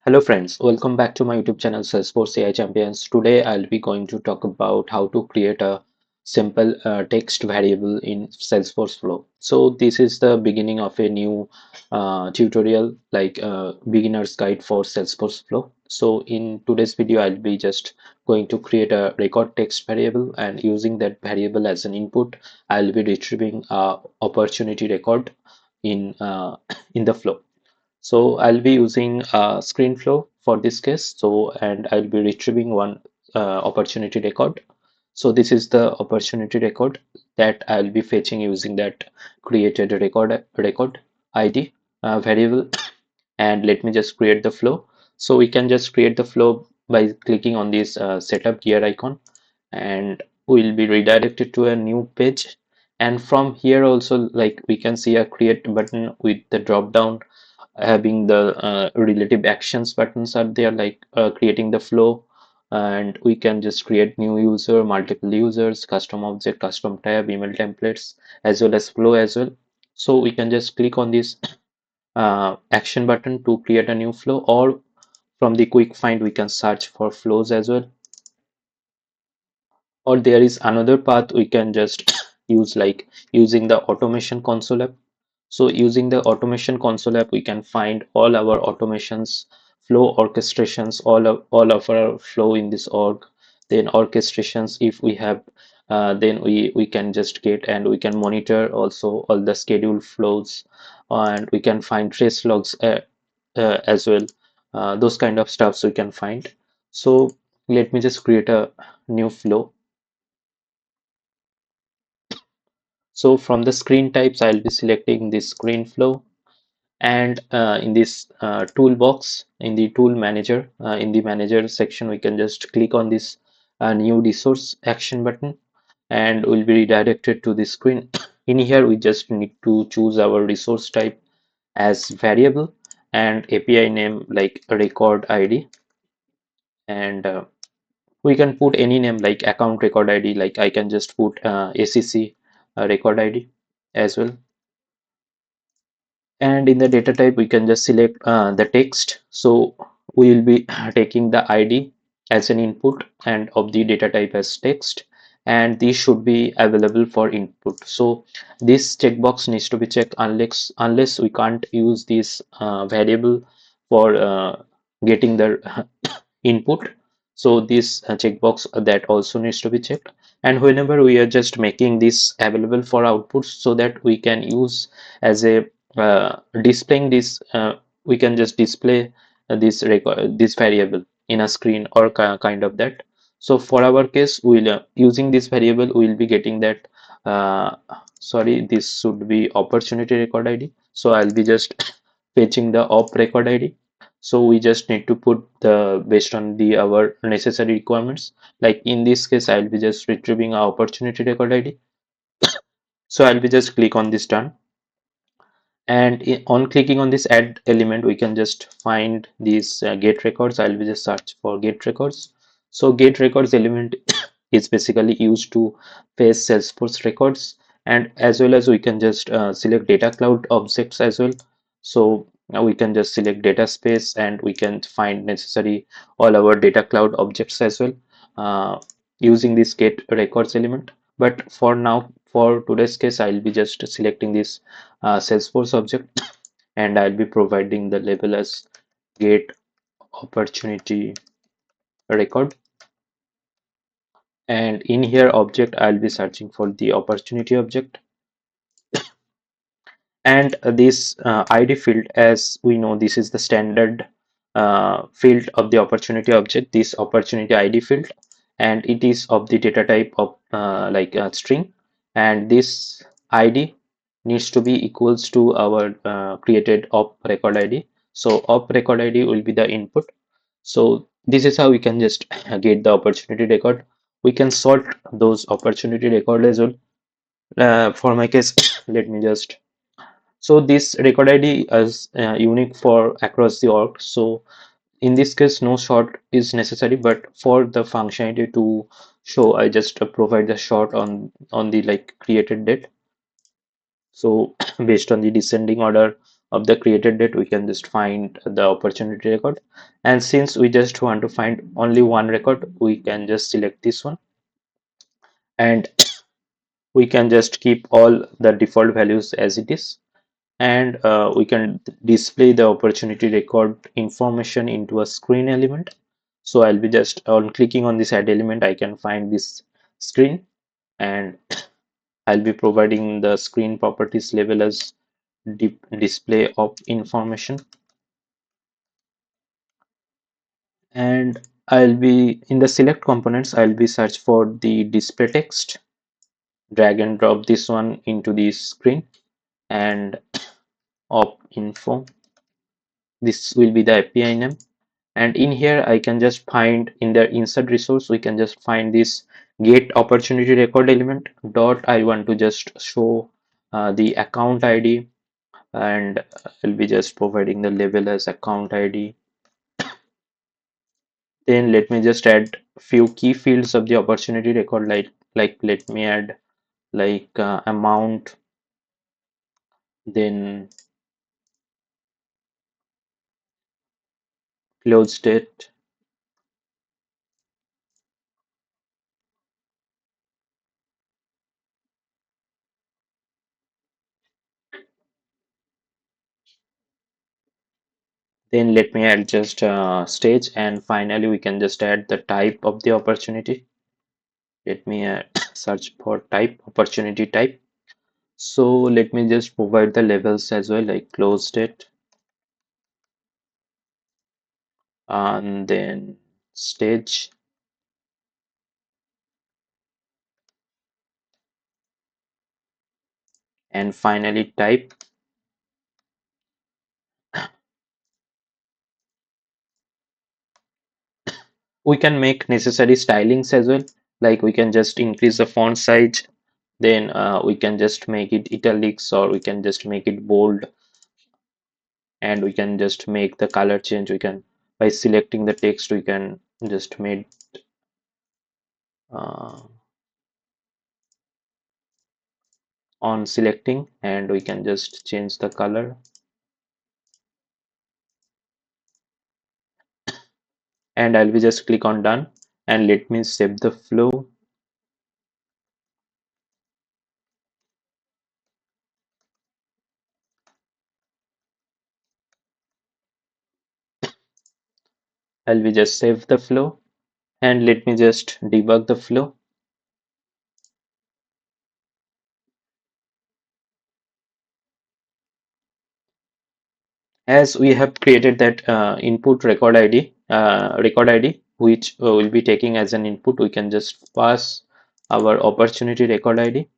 Hello friends, welcome back to my YouTube channel Salesforce AI Champions. Today I'll be going to talk about how to create a simple text variable in Salesforce Flow. So this is the beginning of a new tutorial like beginner's guide for Salesforce Flow. So in today's video I'll be just going to create a record text variable, and using that variable as an input I'll be retrieving a opportunity record in in the flow. So I'll be using screen flow for this case. So, and I'll be retrieving one opportunity record. So this is the opportunity record that I'll be fetching using that created record ID variable. And let me just create the flow. So we can just create the flow by clicking on this setup gear icon, and we'll be redirected to a new page. And from here also, like, we can see a create button with the drop down having the relative actions buttons are there, like creating the flow, and we can just create new user, multiple users, custom object, custom tab, email templates, as well as flow as well. So we can just click on this action button to create a new flow, or from the quick find we can search for flows as well. Or there is another path we can just use, like using the automation console app. So using the automation console app, we can find all our automations, flow orchestrations, all of our flow in this org. Then orchestrations, if we have, then we can just get, and we can monitor also all the scheduled flows, and we can find trace logs as well. Those kind of stuffs we can find. So let me just create a new flow. So from the screen types, I'll be selecting this screen flow, and in this toolbox, in the tool manager, in the manager section, we can just click on this new resource action button, and we'll be redirected to this screen. In here, we just need to choose our resource type as variable, and API name like record ID, and we can put any name like account record ID, like I can just put ACC record ID as well. And in the data type, we can just select the text. So we will be taking the ID as an input and of the data type as text, and these should be available for input. So this checkbox needs to be checked unless we can't use this variable for getting the input. So this checkbox that also needs to be checked. And whenever we are just making this available for output, so that we can use as a displaying this, we can just display this record, this variable in a screen or kind of that. So for our case, we'll using this variable, we'll be getting that sorry, this should be opportunity record ID. So I'll be just fetching the op record ID. So we just need to put the based on the our necessary requirements. Like in this case, I'll be just retrieving our opportunity record ID. So I'll be just click on this done, and on clicking on this add element, we can just find these get records. I'll be just search for get records. So get records element is basically used to paste Salesforce records, and as well as we can just select data cloud objects as well. So now we can just select data space, and we can find necessary all our data cloud objects as well using this get records element. But for now, for today's case, I'll be just selecting this Salesforce object, and I'll be providing the label as get opportunity record. And in here object, I'll be searching for the opportunity object, and this ID field, as we know, this is the standard field of the opportunity object, this opportunity ID field, and it is of the data type of like a string, and this ID needs to be equals to our created op record ID. So op record ID will be the input. So this is how we can just get the opportunity record. We can sort those opportunity record as well. For my case, let me just, so this record ID is unique for across the org. So in this case, no sort is necessary, but for the functionality to show, I just provide the sort on the like created date. So based on the descending order, of the created date, we can just find the opportunity record. And since we just want to find only one record, we can just select this one, and we can just keep all the default values as it is. And we can display the opportunity record information into a screen element. So I'll be just on clicking on this add element, I can find this screen, and I'll be providing the screen properties label as display of information. And I'll be in the select components, I'll be search for the display text, drag and drop this one into the screen, and of info, this will be the API name. And in here I can just find in the insert resource, we can just find this get opportunity record element dot. I want to just show the account ID, and I'll be just providing the label as account ID. Then let me just add few key fields of the opportunity record, like let me add like amount, then close date, then let me add just stage, and finally we can just add the type of the opportunity. Let me search for type, opportunity type. So let me just provide the labels as well, like close date, and then stage, and finally type. We can make necessary stylings as well, like we can just increase the font size, then we can just make it italics, or we can just make it bold, and we can just make the color change. We can, by selecting the text, we can just make uh, on selecting, and we can just change the color. And I'll be just click on done, and let me save the flow. I'll be just save the flow, and let me just debug the flow. As we have created that input record ID, which will be taking as an input, we can just pass our opportunity record ID,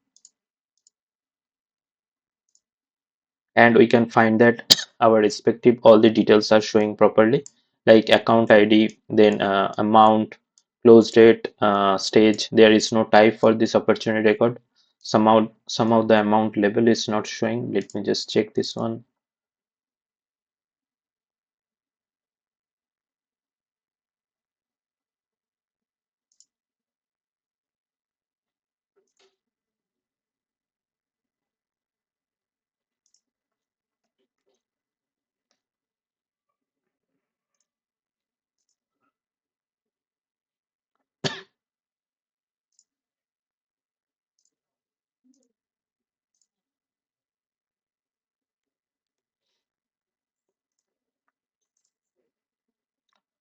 and we can find that our respective all the details are showing properly, like account ID, then amount, close date, stage. There is no type for this opportunity record. Somehow the amount label is not showing. Let me just check this one.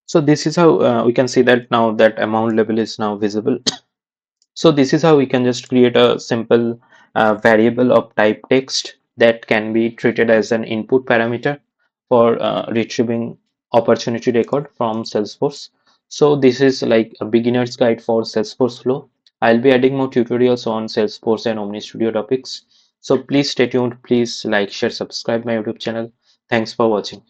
So this is how we can see that now that amount label is now visible. So this is how we can just create a simple variable of type text that can be treated as an input parameter for retrieving opportunity record from Salesforce. So this is like a beginner's guide for Salesforce Flow. I'll be adding more tutorials on Salesforce and Omni Studio topics. So please stay tuned. Please like, share, subscribe my YouTube channel. Thanks for watching.